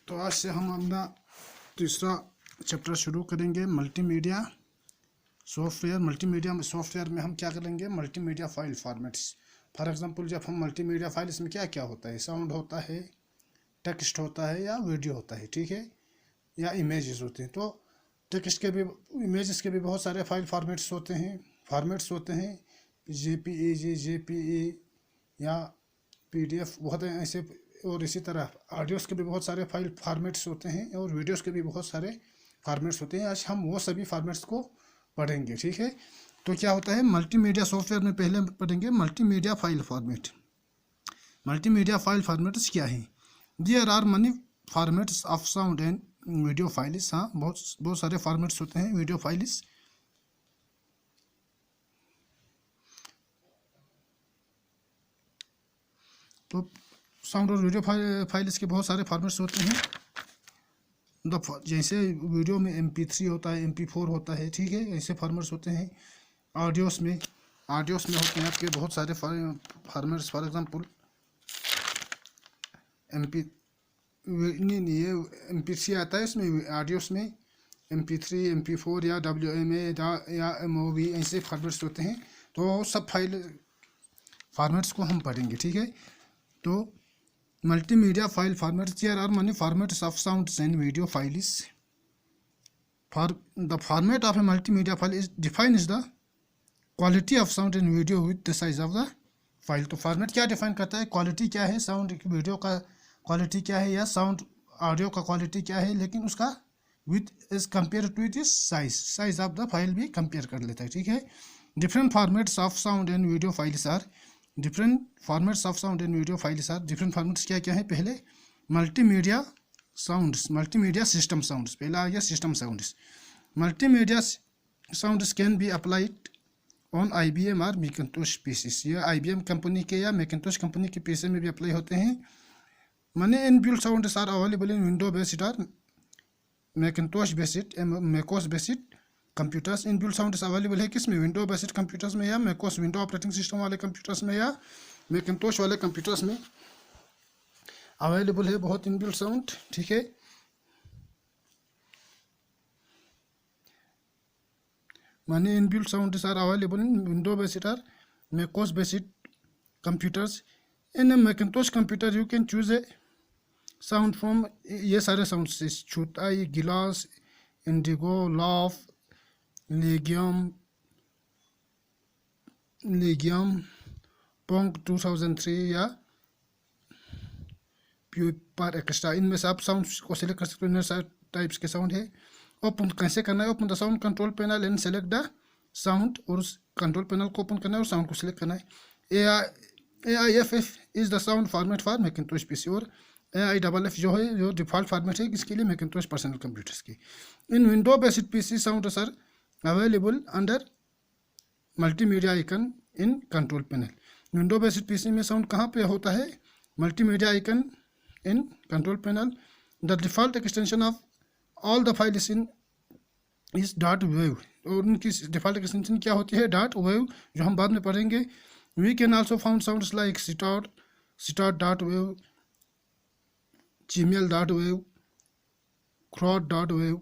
तो आज से हम अपना तीसरा चैप्टर शुरू करेंगे मल्टीमीडिया सॉफ्टवेयर। मल्टीमीडिया सॉफ्टवेयर में हम क्या करेंगे, multimedia file formats. For example जब हम मल्टीमीडिया फाइल, इसमें क्या क्या होता है, साउंड होता है, टेक्स्ट होता है या वीडियो होता है, ठीक है, या इमेजेस होते हैं। तो टेक्स्ट के भी, इमेजेस के भी बहुत सारे फाइल फॉर्मेट्स होते हैं जेपीईजी, जेपीई या पीडीएफ, बहुत ऐसे। और इसी तरह ऑडियोज़ के भी बहुत सारे फाइल फॉर्मेट्स होते हैं और वीडियोस के भी बहुत सारे फॉर्मेट्स होते हैं। आज हम वो सभी फॉर्मेट्स को पढ़ेंगे, ठीक है। तो क्या होता है मल्टीमीडिया सॉफ्टवेयर में, पहले पढ़ेंगे multimedia file format. Multimedia file formats क्या है? There are many formats of sound and video files. हाँ, बहुत सारे फॉर्मेट्स होते हैं वीडियो फाइल्स। तो साउंड और वीडियो फाइल्स के बहुत सारे फॉर्मेट्स होते हैं। जैसे वीडियो में MP3 होता है, MP4 होता है, ठीक है, ऐसे फॉर्मेट्स होते हैं। ऑडियोज़ में होते हैं आपके बहुत सारे फॉर्मेट्स। फॉर एग्जांपल ये MP3 आता है, इसमें ऑडियोज़ में MP3, MP4 या WMA या MOV ऐसे फॉर्मेट्स होते हैं। तो सब फाइल फॉर्मेट्स को हम पढ़ेंगे, ठीक है। तो multimedia file formats, there are many formats of sounds and video files. For the format of a multimedia file is defined as the quality of sound and video with the size of the file. तो format क्या define करता है, quality क्या है, sound video का quality क्या है या साउंड ऑडियो का क्वालिटी क्या है, लेकिन उसका with is compare to it size of the file भी कंपेयर कर लेता है, ठीक है। Different formats of sound and video files are, different formats of sound and video files are. Different formats क्या क्या है? पहले multimedia sounds, multimedia system sounds. पहला आ गया system sounds. Multimedia sounds can be applied on IBM और Macintosh PCs. ये IBM company के या मैकिंटोश कंपनी के पीसी में भी अप्लाई होते हैं। Many inbuilt sounds are available in window based और Macintosh based, macOS based computers. Inbuilt sounds available है किस में, विंडो बेस्ड कंप्यूटर्स में या मैकोस विंडो ऑपरेटिंग सिस्टम वाले कंप्यूटर्स में या मैकिंटोश वाले कंप्यूटर्स में अवेलेबल है बहुत इनबिल्ट साउंड, ठीक है। Many inbuilt sounds are available in window based और macOS based computers. In a Macintosh computer you can choose a sound from, ये सारे साउंड से छूटा, ये गिलास, इंडिगो, लॉफ, लेगियम, पोंग 2003 या प्यूपर एक्स्ट्रा। इनमें से आप साउंड को सिलेक्ट कर सकते हो। सारे टाइप्स के साउंड है। ओपन कैसे करना है? Open the sound control panel and select the sound. और उस कंट्रोल पैनल को ओपन करना है और साउंड को सिलेक्ट करना है। AIFF is the sound format for Macintosh PC और AIFF जो है जो डिफॉल्ट फॉर्मेट है किसके लिए, मैकिंटोश पर्सनल कंप्यूटर्स की। इन window based PC sound sir available under multimedia icon in control panel. Window based PC में साउंड कहाँ पे होता है, multimedia icon in control panel. The default extension of all the files in is dot wave. और उनकी default extension क्या होती है, डॉट वेव, जो हम बाद में पढ़ेंगे। We can also found sounds like start dot wave, Gmail dot wave, crowd dot wave,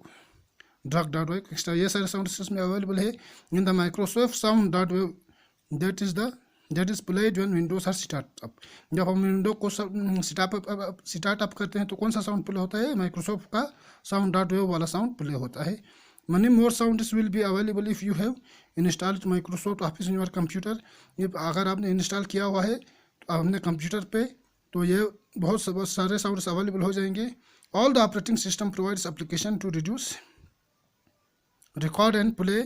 drug dot wave extra. ये सारे साउंड इसमें अवेलेबल है। In the Microsoft sound dot wave that is played when Windows are start up. जब हम window को start up करते हैं तो कौन सा साउंड प्ले होता है, माइक्रोसॉफ्ट का साउंड डॉट वेव वाला साउंड प्ले होता है। Money more sounds will be available if you have installed Microsoft office in your computer. ये अगर आपने इंस्टॉल किया हुआ है तो अपने कंप्यूटर पे, तो ये बहुत सारे साउंड्स अवेलेबल हो जाएंगे। All the operating system provides application to reduce record and play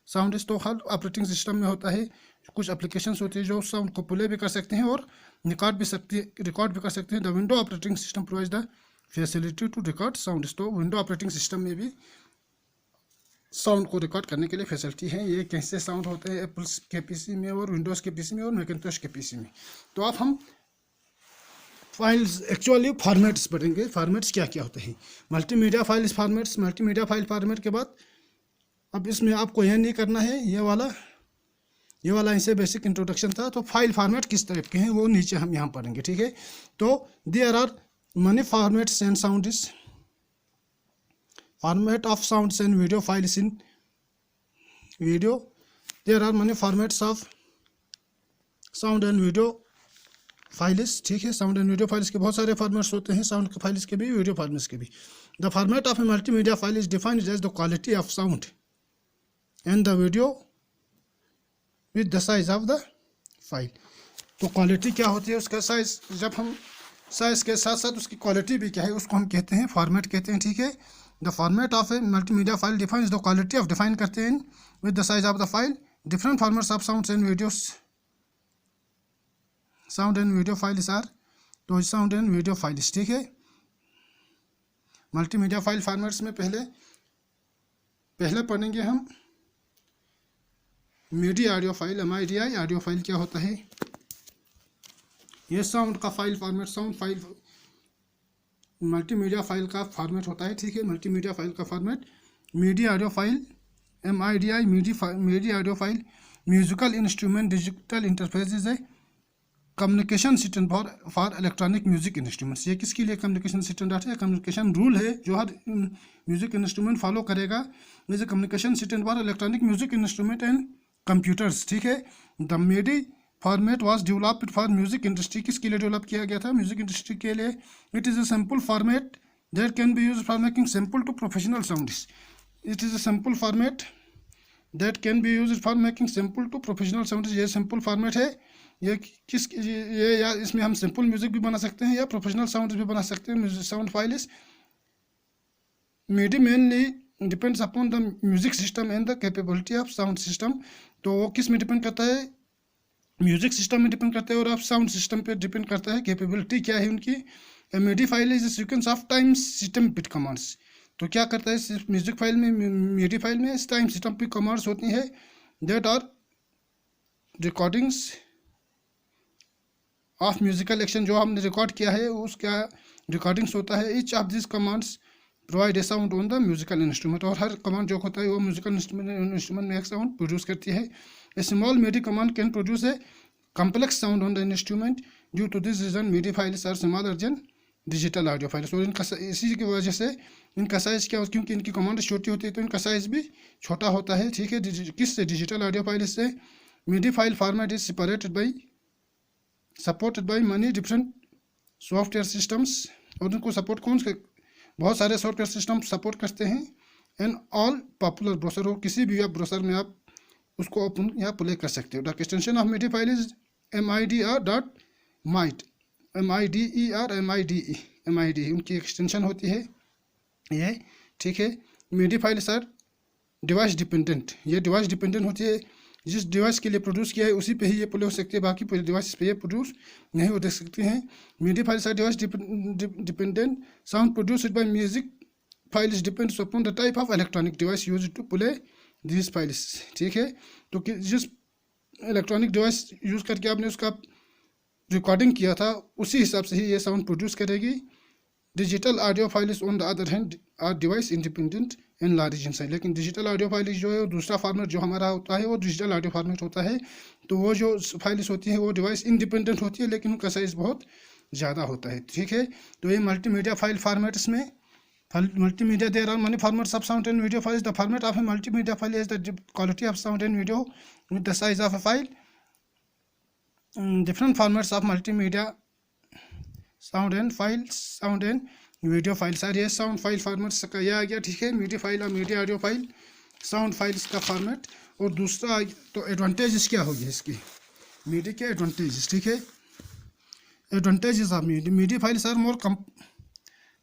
sound. तो हर ऑपरेटिंग सिस्टम में होता है, कुछ एप्लीकेशंस होती है जो साउंड को प्ले भी कर सकते हैं और रिकॉर्ड भी कर सकते हैं। The window operating system provides the facility to record sound. तो विंडो ऑपरेटिंग सिस्टम में भी साउंड को रिकॉर्ड करने के लिए फैसिलिटी है। ये कैसे साउंड होते हैं एप्पल्स के पीसी में और विंडोज़ के पीसी में और मैकिंटोश के पीसी में। तो अब हम फाइल्स एक्चुअली फॉर्मेट्स पढ़ेंगे। फॉर्मेट्स क्या क्या होते हैं, multimedia files formats. Multimedia file format के बाद अब इसमें आपको यह नहीं करना है, ये वाला इनसे बेसिक इंट्रोडक्शन था। तो फाइल फॉर्मेट किस टाइप के हैं वो नीचे हम यहाँ पढ़ेंगे, ठीक है। तो there are many formats and sounds. Format of sounds and video files in video. There are many formats of sound and video files, ठीक है। साउंड एंड वीडियो फाइल्स के बहुत सारे फॉर्मेट्स होते हैं, साउंड के फाइल्स के भी, वीडियो फार्मेट्स के भी। The format of a multimedia file is defined as the quality of sound and the video with the size of the file. तो क्वालिटी क्या होती है, उसका साइज, जब हम साइज के साथ साथ उसकी क्वालिटी भी क्या है, उसको हम कहते हैं फॉर्मेट कहते हैं, ठीक है। The format of a multimedia file defines the quality of, define करते हैं with the size of the file. Different formats of sounds and videos, sound and video files are, तो साउंड एंड वीडियो फाइल्स, ठीक है। Multimedia file formats में पहले पढ़ेंगे हम MIDI audio file, MIDI audio file क्या होता है। ये साउंड का file format, sound file multimedia file का फॉर्मेट होता है, ठीक है। मल्टीमीडिया फाइल का format MIDI audio file, MIDI MIDI audio file musical instrument digital interfaces है, communication system for electronic music instruments. ये किसके लिए कम्युनिकेशन स्टैंडर्ड है, कम्युनिकेशन रूल है जो हर म्यूजिक इंस्ट्रूमेंट फॉलो करेगा। जैसे communication system for electronic music instrument and computers, ठीक है। The MIDI format was developed for music industry, किसके लिए डेवलप किया गया था, म्यूजिक इंडस्ट्री के लिए। It is a simple format that can be use for making simple to professional sounds. It is a simple format that can be use for making simple to professional sounds. ये simple format है, ये या इसमें हम simple music भी बना सकते हैं या प्रोफेशनल साउंड्स भी बना सकते हैं। Sound files midi mainly depends upon the music system and the capability of sound system. तो वो किस में डिपेंड करता है, म्यूजिक सिस्टम में डिपेंड करता है और आप साउंड सिस्टम पे डिपेंड करता है कैपेबिलिटी क्या है उनकी। MIDI file is a sequence of time system bit commands. तो क्या करता है म्यूजिक फाइल में, मीडी फाइल में टाइम सिस्टम पे कमांड्स होती हैं that are recordings of musical action, जो हमने रिकॉर्ड किया है उसका रिकॉर्डिंग्स होता है। Each of this commands provide a sound on the musical instrument, और हर कमांड जो होता है वो म्यूजिकल इंस्ट्रूमेंट में एक साउंड प्रोड्यूस करती है। A small MIDI command can produce a complex sound on the instrument. Due to this reason MIDI files are smaller than digital audio files. और इनका इसी की वजह से इनका साइज क्या, क्योंकि इनकी कमांड छोटी होती है तो इनका साइज भी छोटा होता है, ठीक है। किससे, डिजिटल ऑडियो फाइल से। Midi file format is supported by money different software systems, और उनको सपोर्ट कौन से, बहुत सारे सॉफ्टवेयर सिस्टम सपोर्ट करते हैं। एंड ऑल पॉपुलर ब्राउज़र, हो किसी भी वेब ब्राउज़र में आप उसको ओपन या प्ले कर सकते हो। The extension of midi file is MIDR.MIDE, MIDE उनकी एक्सटेंशन होती है ये, ठीक है। Midi file sir device dependent, ये डिवाइस डिपेंडेंट होती है। जिस डिवाइस के लिए प्रोड्यूस किया है उसी पे ही ये प्ले हो सकती है, बाकी पूरे डिवाइस पे ये प्रोड्यूस नहीं हो सकते हैं। MIDI files are device dependent. Sound produced by music files depends upon the type of electronic device used to play this files, ठीक है। तो जिस इलेक्ट्रॉनिक डिवाइस यूज़ करके आपने उसका रिकॉर्डिंग किया था उसी हिसाब से ही ये साउंड प्रोड्यूस करेगी। Digital audio files on the other hand are device independent in large in size. लेकिन डिजिटल ऑडियो फाइल्स जो है, दूसरा फॉर्मेट जो हमारा होता है वो डिजिटल ऑडियो फॉर्मेट होता है। तो वो जो फाइल्स होती है वो डिवाइस इंडिपेंडेंट होती है लेकिन उनका साइज़ बहुत ज़्यादा होता है, ठीक है। तो ये मल्टीमीडिया फाइल फॉर्मेट्स में multimedia there are many formats of sound and video files. The format of a multimedia file is the quality of sound and video with the size of a file. Different formats of multimedia sound and files, sound and video files are ये sound file formats का ये आ गया, ठीक है। Media file और media audio file, sound files का format. और दूसरा तो एडवांटेजेस क्या होगी इसकी, मीडिया के एडवांटेजेस, ठीक है। Advantages of media files are more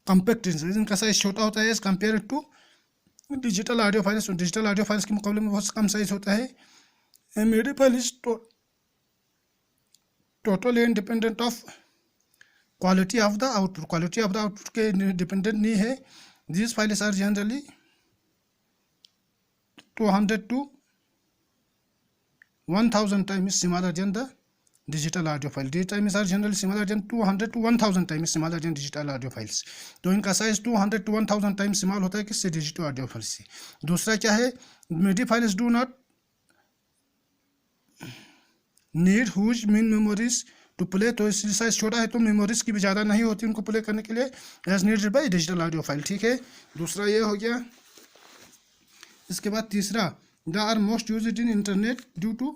compact, इनका साइज छोटा होता है as compare to digital audio files. Digital audio files के मुकाबले में बहुत कम साइज होता है। Media file is totally independent of quality of the output, quality of the output के डिपेंडेंट नहीं है। This files are generally 200 to 1000 times smaller than the digital audio file. These times are generally smaller than 200 to 1000 times smaller than digital audio files. तो इनका size 200 to 1000 times small होता है किससे, digital audio file से। दूसरा क्या है, media files do not need huge main memories to play, तो इसलिए साइज छोटा है, तो मेमोरीज की भी ज़्यादा नहीं होती उनको प्ले करने के लिए, as needed by digital audio file, ठीक है। दूसरा ये हो गया। इसके बाद तीसरा, the are most use in internet due to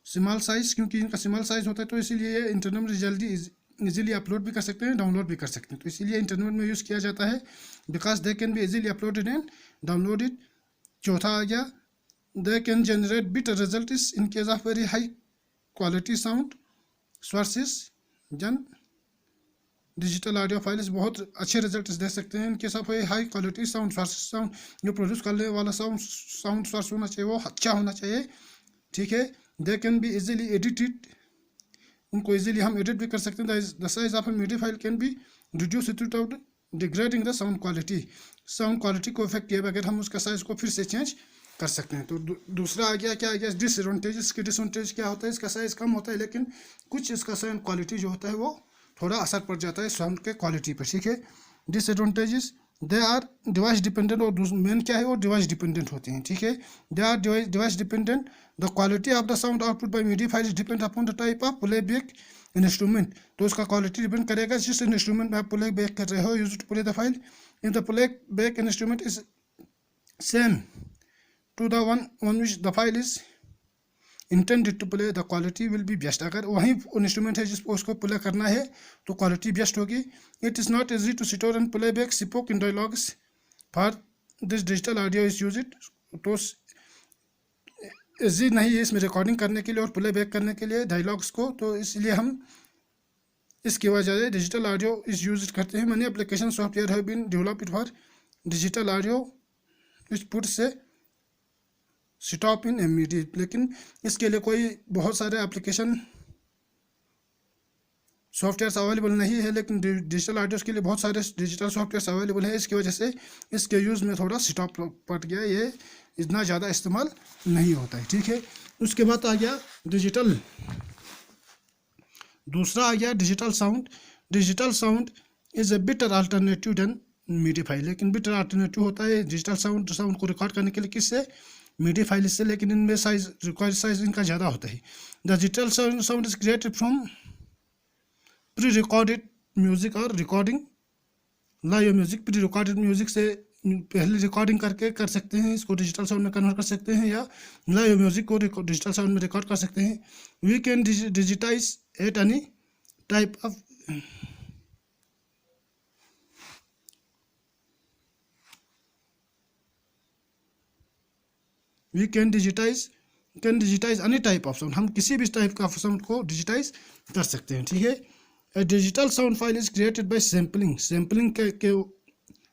small size, क्योंकि इनका स्मॉल साइज होता है तो इसीलिए ये इंटरनेट में जल्दी इजीली अपलोड भी कर सकते हैं, डाउनलोड भी कर सकते हैं, तो इसीलिए इंटरनेट में यूज़ किया जाता है, because they can be easily uploaded and downloaded. चौथा आ गया, they can generate bit result in case of very high quality sound sources, जन डिजिटल ऑडियो फाइल्स बहुत अच्छे रिजल्ट दे सकते हैं इनके साथ high quality sound sources, sound जो प्रोड्यूस करने वाला साउंड सोर्स होना चाहिए वो अच्छा होना चाहिए, ठीक है। They can be easily edited, उनको इजीली हम एडिट भी कर सकते हैं। The size of A media file can be reduce without degrading the sound quality, sound quality को इफेक्ट किए बगैर हम उसका साइज को फिर से चेंज कर सकते हैं। तो दूसरा आ गया, क्या आ गया डिसएडवांटेजेस की। डिसएडवांटेज क्या होता है, इसका साइज कम होता है लेकिन कुछ इसका साउंड क्वालिटी जो होता है वो थोड़ा असर पड़ जाता है साउंड के क्वालिटी पर, ठीक है। Disadvantages, they are device dependent, और मेन क्या है वो डिवाइस डिपेंडेंट होते हैं, ठीक है। They are device dependent, the quality of the sound output by media file depend upon the type of playback instrument, तो उसका क्वालिटी डिपेंड करेगा जिस इंस्ट्रूमेंट में आप प्ले बैक कर रहे हो, use to play the file in the play back instrument is same to the one which the file is intended to play, the quality will be best. अगर वही instrument है जिसको उसको प्ले करना है तो क्वालिटी बेस्ट होगी। It is not easy to store and play back spoken dialogues for this digital audio is use it, तो ईजी नहीं है इसमें रिकॉर्डिंग करने के लिए और प्ले बैक करने के लिए डायलॉग्स को, तो इसलिए हम इसकी वजह से डिजिटल ऑडियो इस यूज करते हैं। Many application software have been developed for digital audio which put say stop in immediate, लेकिन इसके लिए कोई बहुत सारे एप्लीकेशन सॉफ्टवेयर अवेलेबल नहीं है, लेकिन डिजिटल ऑडियोज़ के लिए बहुत सारे डिजिटल सॉफ्टवेयर अवेलेबल है। इसकी वजह से इसके यूज़ में थोड़ा स्टॉप पड़ गया, ये इतना ज़्यादा इस्तेमाल नहीं होता है, ठीक है। उसके बाद आ गया डिजिटल, दूसरा आ गया digital sound. Digital sound is a better alternative than media file, लेकिन बेटर अल्टरनेटिव होता है डिजिटल साउंड को रिकॉर्ड करने के लिए किससे, मीडिया फाइल से, लेकिन इनमें साइज रिक्वायर्ड साइज इनका ज़्यादा होता है। The digital sound is created from pre recorded music और recording live music. Pre recorded music से पहले रिकॉर्डिंग करके कर सकते हैं, इसको डिजिटल साउंड में कन्वर्ट कर सकते हैं, या लाइव म्यूजिक को डिजिटल साउंड में रिकॉर्ड कर सकते हैं। We can digitize at any type of we can digitize any type of sound, हम किसी भी टाइप का साउंड को डिजिटाइज कर सकते हैं, ठीक है। A digital sound file is created by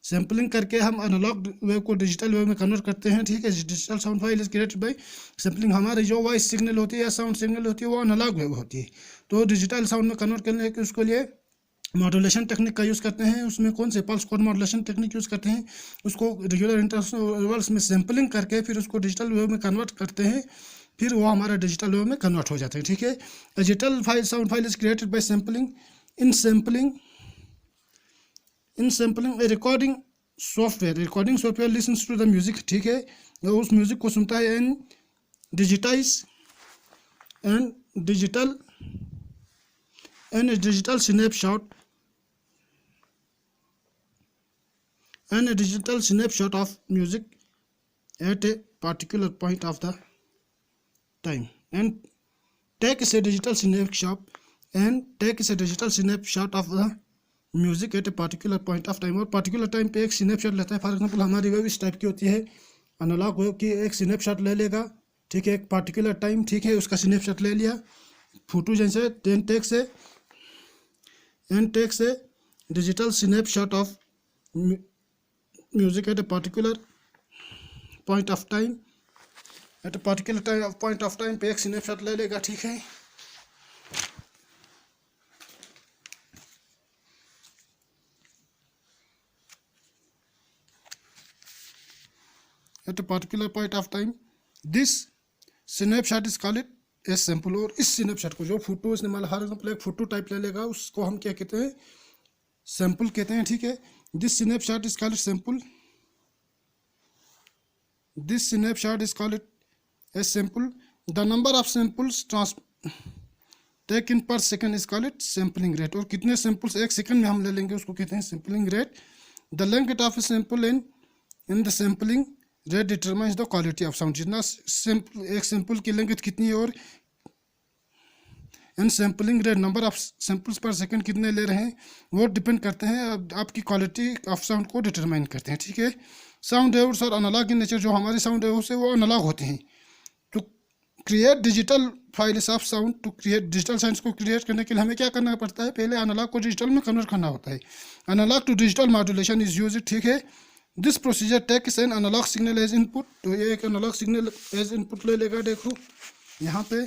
sampling करके हम एनालॉग वेव को डिजिटल वेव में कन्वर्ट करते हैं, ठीक है। Digital sound file is created by sampling, हमारी जो वॉइस सिग्नल होती है या साउंड सिग्नल होती है वो एनालॉग वेव होती है, तो डिजिटल साउंड में कन्वर्ट करने के उसके लिए मॉड्यूलेशन टेक्निक का यूज़ करते हैं। उसमें कौन से pulse code modulation technique use करते हैं, उसको रेगुलर इंटरवल्स में सैम्पलिंग करके फिर उसको डिजिटल वेव में कन्वर्ट करते हैं, फिर वो हमारा डिजिटल वेव में कन्वर्ट हो जाता है, ठीक है। Digital file sound file is created by sampling. In sampling a recording software listens to the music, ठीक है, उस म्यूजिक को सुनता है। And digital snapshot of music at a particular point of the time and takes a digital snapshot of the music at a particular point of time, और particular time पे एक snapshot लेता है। फॉर एग्जांपल हमारी wave इस type की होती है, एनालॉग वेव की एक स्नैपशॉट ले लेगा, ठीक है, एक पार्टिकुलर टाइम, ठीक है, उसका स्नैपशॉट ले लिया फोटो जैसे, takes a digital snapshot of music at a particular point of time, पे एक स्नैपशॉट ले लेगा, ठीक है। At a particular point of time this snapshot is called a sample, और इस स्नैपशॉट को जो फोटो इसने मान फॉर एग्जाम्पल एक फोटो टाइप ले लेगा, उसको हम क्या कहते हैं, सैंपल कहते हैं, ठीक है। This snapshot is called sample, this snapshot is called a sample. The number of samples take in per second is called it sampling rate, और कितने सैंपल्स एक सेकंड में हम ले लेंगे उसको कहते हैं sampling rate. The length of a sample in the sampling rate determines the quality of sound, जितना एक सैंपल की लेंथ कितनी है और in sampling rate number of samples per second कितने ले रहे हैं वो डिपेंड करते हैं, आपकी क्वालिटी ऑफ साउंड को डिटरमाइन करते हैं, ठीक है। साउंड वेव्स और एनालॉग इन नेचर, जो हमारे साउंड वेव्स है वो एनालॉग होते हैं। To create digital files of sound, to create digital sounds को क्रिएट करने के लिए हमें क्या करना पड़ता है, पहले एनालॉग को डिजिटल में कन्वर्ट करना होता है। Analogue to digital modulation is used, ठीक है। This procedure takes an analogue signal as input, तो ये एक एनालॉग सिग्नल एज इनपुट ले लेगा, देखो यहाँ पे,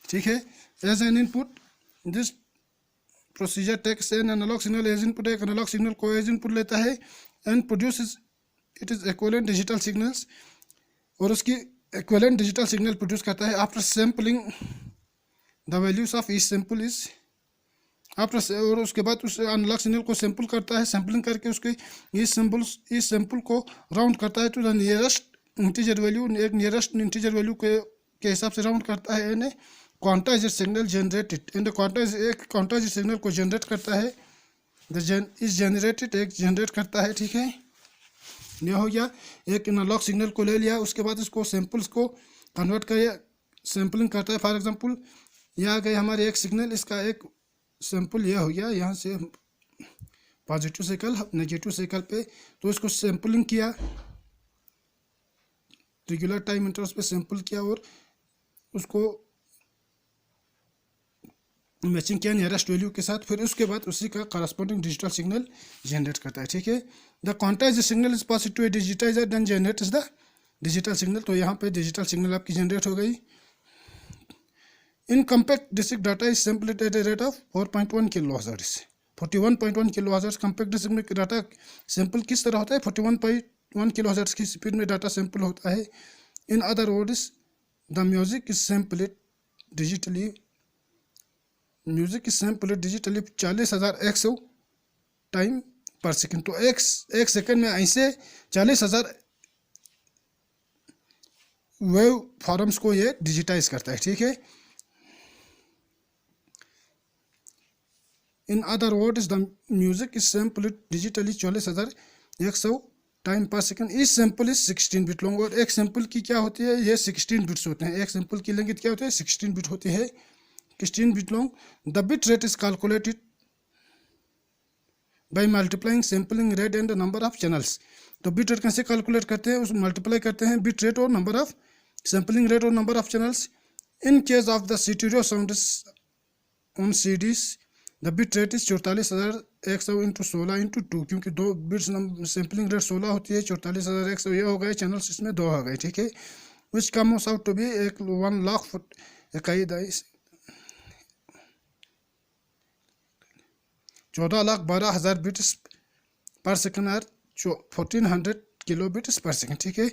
ठीक है, as an input. This procedure takes an analogue signal as input, एक एनालॉग सिग्नल को एज इनपुट लेता है and produces it is equivalent digital signals, और उसकी इक्विवेलेंट डिजिटल सिग्नल प्रोड्यूस करता है। After sampling the values of each sample is after, और उसके बाद उस एनालॉग सिग्नल को सैंपल करता है, सैम्पलिंग करके उसके इस सैंपल को राउंड करता है to the nearest integer value, एक नियरेस्ट इंटीजर वैल्यू के हिसाब से राउंड करता है। यानी quantized signal generated, and quantized signal को जनरेट करता है, इज जनरेटेड, एक जनरेट करता है, ठीक है। यह हो गया, एक एनालॉग सिग्नल को ले लिया, उसके बाद इसको सैंपल्स को कन्वर्ट कर सैम्पलिंग करता है। फॉर एग्जांपल यहाँ आ गए हमारे एक सिग्नल, इसका एक सैंपल यह हो गया, यहाँ से पॉजिटिव साइकिल नेगेटिव साइकिल पे, तो इसको सैम्पलिंग किया, रेगुलर टाइम इंटरवल्स पे सैंपल किया और उसको मैचिंग किया नियरेस्ट वैल्यू के साथ, फिर उसके बाद उसी का करस्पॉन्डिंग डिजिटल सिग्नल जनरेट करता है, ठीक है। The quantized signal is pass to a digitizer then generates the digital signal, तो यहाँ पे डिजिटल सिग्नल आपकी जनरेट हो गई। In compact disc data is sampled at a rate of 4.1 kilohertz, 41.1 kilohertz. Compact disc में डाटा सैंपल किस तरह होता है, 41.1 किलोहर्ट्ज की स्पीड में डाटा सैंपल होता है। In other words the music is sampled digitally, music is sampled digitally 40,100 time पर सेकंड, तो एक सेकंड में ऐसे 40,000 वेव फॉर्म्स को ये डिजिटाइज करता है, ठीक है। In other words the music is sampled digitally 40,100 time पर सेकंड। इस सैंपल इज 16 बिट लॉन्ग, और एक सैंपल की क्या होती है, ये 16 बिट्स होते हैं, एक सैंपल की लेंथ क्या होती है, 16 बिट होती है, 16 bit long. The bit rate is calculated by multiplying sampling rate and number of channels, तो बिट रेट कैसे कैलकुलेट करते हैं, उस मल्टीप्लाई करते हैं बिट रेट और नंबर ऑफ सैम्पलिंग रेट और number of channels. In case of the stereo sound on CDs the bit rate is 44,100 into 16 into 2, क्योंकि दो बिट्स सैम्पलिंग रेट 16 होती है, 44,100 ये हो गए, चैनल्स इसमें 2 हो गए, ठीक है। Which comes out to be 14,12,000 bits पर सेकंड और 1400 किलो बिट्स पर सेकंड, ठीक है।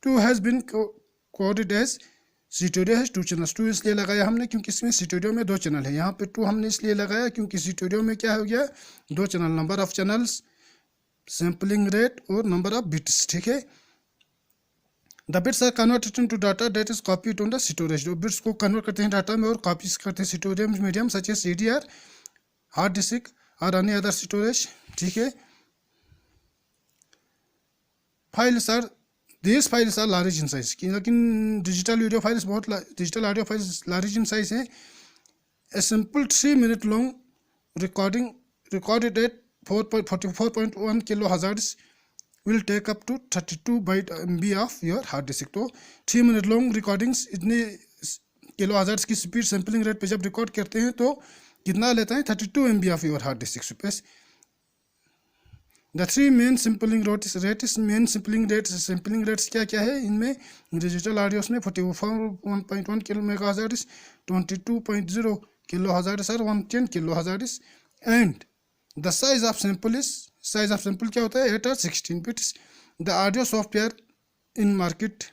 2 has been coded as stereo has 2 channels, 2 इसलिए लगाया हमने क्योंकि इसमें स्टीरियो में 2 चैनल है, यहाँ पे 2 हमने इसलिए लगाया क्योंकि स्टीरियो में क्या हो गया, 2 channel, number of channels, sampling rate और नंबर ऑफ बिट्स, ठीक है। The bits are converted into data that is copied on the storage, जो बिट्स को कन्वर्ट करते हैं डाटा में और कॉपी करते हैं storage medium such as CDR, hard disk और अन्य अदर स्टोरेज, ठीक है। Files are this files are large in size, लेकिन डिजिटल वीडियो फाइल्स बहुत digital audio files large in size है। A simple 3 minute long recorded at 44.1 kilohertz will take up to 32 byte MB of your hard disk, तो 3 minute long recordings इतने kilohertz की speed sampling rate पे जब record करते हैं तो कितना लेता है, 32 MB of your hard disk space. The 3 main sampling rates, main sampling rates क्या क्या है इनमें, डिजिटल ऑडियोस में 41.1 किलो मेगाहर्ट्ज, 22.0 किलोहर्ट्ज और 110 kilohertz, and the size of sample is, size of sample क्या होता है, 8 और 16 bits. The audio software in market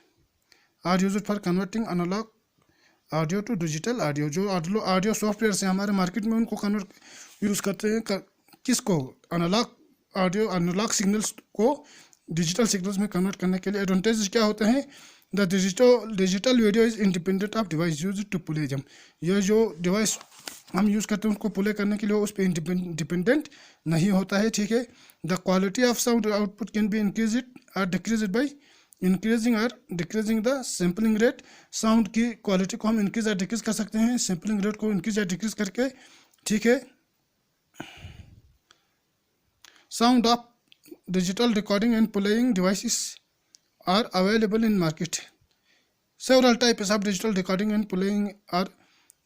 are used for converting analogue audio to digital audio, जो ऑडियो सॉफ्टवेयर से हमारे market में उनको कन्वर्ट यूज़ करते हैं, किसको, एनालॉग सिग्नल्स को डिजिटल सिग्नल्स में कन्वर्ट करने के लिए। एडवांटेज क्या होते हैं, the digital video is independent of device use to play जम, ये जो डिवाइस हम यूज़ करते हैं उसको प्ले करने के लिए उस पर डिपेंडेंट नहीं होता है, ठीक है। The quality of sound output can be increase और डिक्रीज बाई इंक्रीजिंग और decreasing the sampling rate, sound की क्वालिटी को हम इंक्रीज या डिक्रीज कर सकते हैं सैम्पलिंग रेट को इंक्रीज या डिक्रीज करके, ठीक है। Sound of digital recording and playing devices are available in market. Several types of digital recording and playing are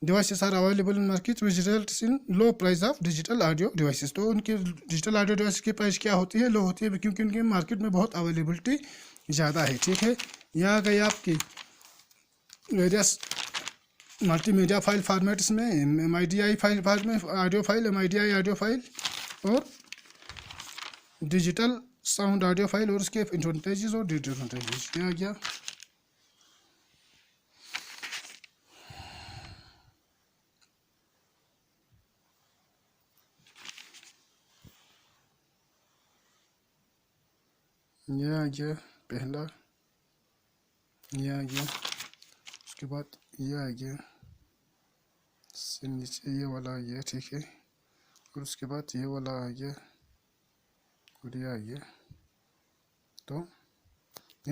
devices are available in market which results in low price of digital audio devices. तो उनके digital audio devices की price क्या होती है, लो होती है, क्योंकि उनके मार्केट में बहुत अवेलेबिलिटी ज़्यादा है, ठीक है। यहाँ गई आपकी वेरियस मल्टीमीडिया फाइल फॉर्मेट्स में MIDI file format audio file, MIDI audio file और डिजिटल साउंड ऑडियो फाइल और उसके एडवांटेजेस और डिसएडवांटेजेस क्या आ गया। ये आ गया पहला, ये आ गया, उसके बाद ये आ गया, से नीचे ये वाला आ गया, ठीक है, और उसके बाद ये वाला आ गया और ये आ गया। तो